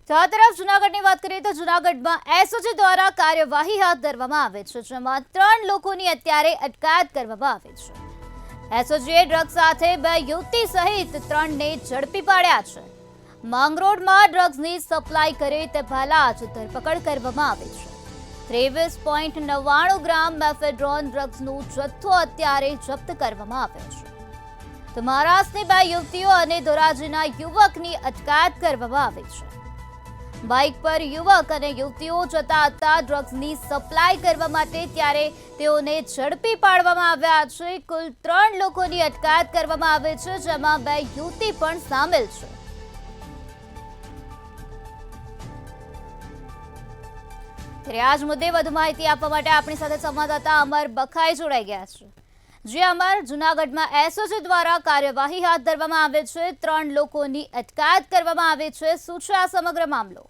તો આ તરફ જૂનાગઢની વાત કરીએ તો જૂનાગઢમાં એસઓજી દ્વારા કાર્યવાહી હાથ ધરવામાં આવે છે, જેમાં 3 લોકોની અત્યારે અટકાયત કરવામાં આવી છે। એસઓજીએ ડ્રગ્સ સાથે 2 યુવતી સહિત 3ને ઝડપી પાડ્યા છે। માંગરોળમાં ડ્રગ્સની સપ્લાય કરે તે પહેલા જ ધરપકડ કરવામાં આવી છે। 23.99 ગ્રામ મેફેડ્રોન ડ્રગ્સનો જથ્થો અત્યારે જપ્ત કરવામાં આવ્યો છે। તો મહારાષ્ટ્રની 2 યુવતીઓ અને ધોરાજીના યુવકની અટકાયત કરવામાં આવી છે। બાઇક પર યુવક અને યુવતીઓ જતા હતા ડ્રગ્સની સપ્લાય કરવા માટે, ત્યારે તેઓને ઝડપી પાડવામાં આવ્યા છે। કુલ 3 લોકોની અટકાયત કરવામાં આવી છે, જેમાં 2 યુવતી પણ સામેલ છે। ત્યારે આ જ મુદ્દે વધુ માહિતી આપવા માટે આપણી સાથે સંવાદદાતા અમર બખાઈ જોડાઈ ગયા છે। જે અમર, જૂનાગઢમાં એસઓજી દ્વારા કાર્યવાહી હાથ ધરવામાં આવે છે, 3 લોકોની અટકાયત કરવામાં આવી છે, શું છે આ સમગ્ર મામલો?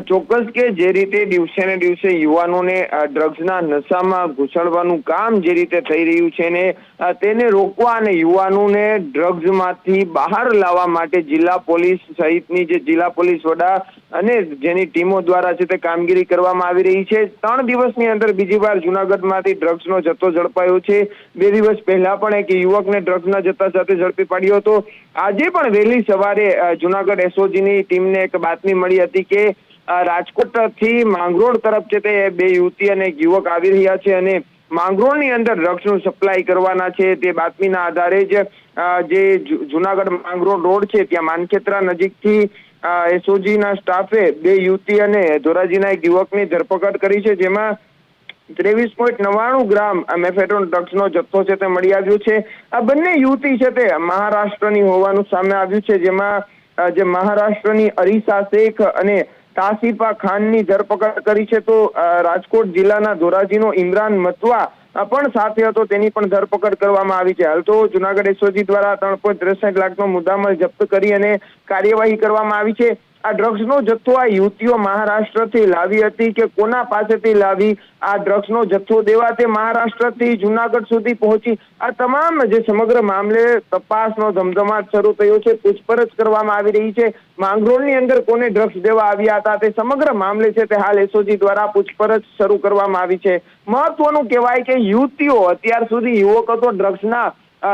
ચોક્કસ કે જે રીતે દિવસે ને દિવસે યુવાનોને ડ્રગ્સના નશામાં ઘૂસડવાનું કામ જે રીતે થઈ રહ્યું છે ને તેને રોકવા અને યુવાનોને ડ્રગ્સમાંથી બહાર લાવવા માટે જિલ્લા પોલીસ સહિતની જે જિલ્લા પોલીસ વડા અને જેની ટીમો દ્વારા છે તે કામગીરી કરવામાં આવી રહી છે। 3 દિવસની અંદર બીજી વાર જૂનાગઢમાંથી ડ્રગ્સનો જથ્થો ઝડપાયો છે। 2 દિવસ પહેલા પણ એક યુવકને ડ્રગ્સના જથ્થા સાથે ઝડપી પાડ્યો હતો। આજે પણ વહેલી સવારે જૂનાગઢ એસઓજીની ટીમને એક બાતમી મળી હતી કે રાજકોટથી માંગરોળ તરફ છે તે 2 યુવતી અને એક યુવક આવી રહ્યા છે અને માંગરોળની અંદર ડ્રગ્સનું સપ્લાય કરવાના છે। તે બાતમીના આધારે જ જે જૂનાગઢ માંગરોળ રોડ છે ત્યાં માનખેત્રા નજીકથી એસઓજીના સ્ટાફે 2 યુવતી અને ધોરાજીના એક યુવકની ધરપકડ કરી છે, જેમાં 23.99 ગ્રામ મેફેડ્રોન ડ્રગ્સનો જથ્થો છે તે મળી આવ્યો છે। આ બંને યુવતી છે તે મહારાષ્ટ્રની હોવાનું સામે આવ્યું છે, જેમાં જે મહારાષ્ટ્રની અરીસા શેખ અને તાસીફા ખાનની ધરપકડ કરી છે। તો રાજકોટ જિલ્લાના ધોરાજીનો ઇમરાન મતવા પણ સાથે હતો, તેની પણ ધરપકડ કરવામાં આવી છે। હાલ તો જૂનાગઢ એસઓજી દ્વારા 3.63 લાખનો મુદ્દામાલ જપ્ત કરી અને કાર્યવાહી કરવામાં આવી છે। આ ડ્રગ્સનો જથ્થો આ યુવતીઓ મહારાષ્ટ્રથી લાવી હતી કે કોના પાસેથી લાવી, આ ડ્રગ્સનો જથ્થો દેવા તે મહારાષ્ટ્રથી જૂનાગઢ સુધી પહોંચી, આ તમામ જે સમગ્ર મામલે તપાસનો ધમધમાટ શરૂ થયો છે। પૂછપરછ કરવામાં આવી રહી છે। માંગરોળની અંદર કોને ડ્રગ્સ દેવા આવ્યા હતા તે સમગ્ર મામલે છે તે હાલ એસઓજી દ્વારા પૂછપરછ શરૂ કરવામાં આવી છે। મહત્વનું કહેવાય કે યુવતીઓ અત્યાર સુધી યુવકો તો ડ્રગ્સના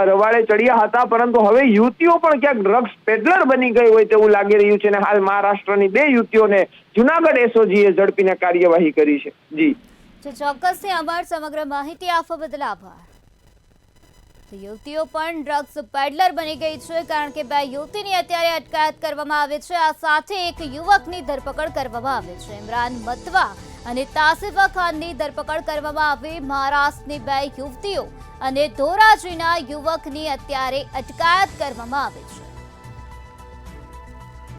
રવાડે ચડ્યા હતા, પરંતુ હવે યુવતીઓ પણ ક્યાંક ડ્રગ્સ પેડલર બની ગઈ હોય તેવું લાગી રહ્યું છે અને હાલ મહારાષ્ટ્રની 2 યુવતીઓને જૂનાગઢ એસઓજીએ ઝડપીને કાર્યવાહી કરી છે। જી ચોક્કસથી અમર, સમગ્ર માહિતી આપવા બદલ આભાર। યુવતીઓ પણ ડ્રગ્સ પેડલર બની ગઈ છે, કારણ કે 2 યુવતીની અત્યારે અટકાયત કરવામાં આવી છે। આ સાથે એક યુવકની ધરપકડ કરવામાં આવી છે। ઇમરાન મતવા અને તાસીફા ખાનની ધરપકડ કરવામાં આવી। મહારાષ્ટ્રની 2 યુવતીઓ અને ધોરાજીના યુવકની અત્યારે અટકાયત કરવામાં આવી છે।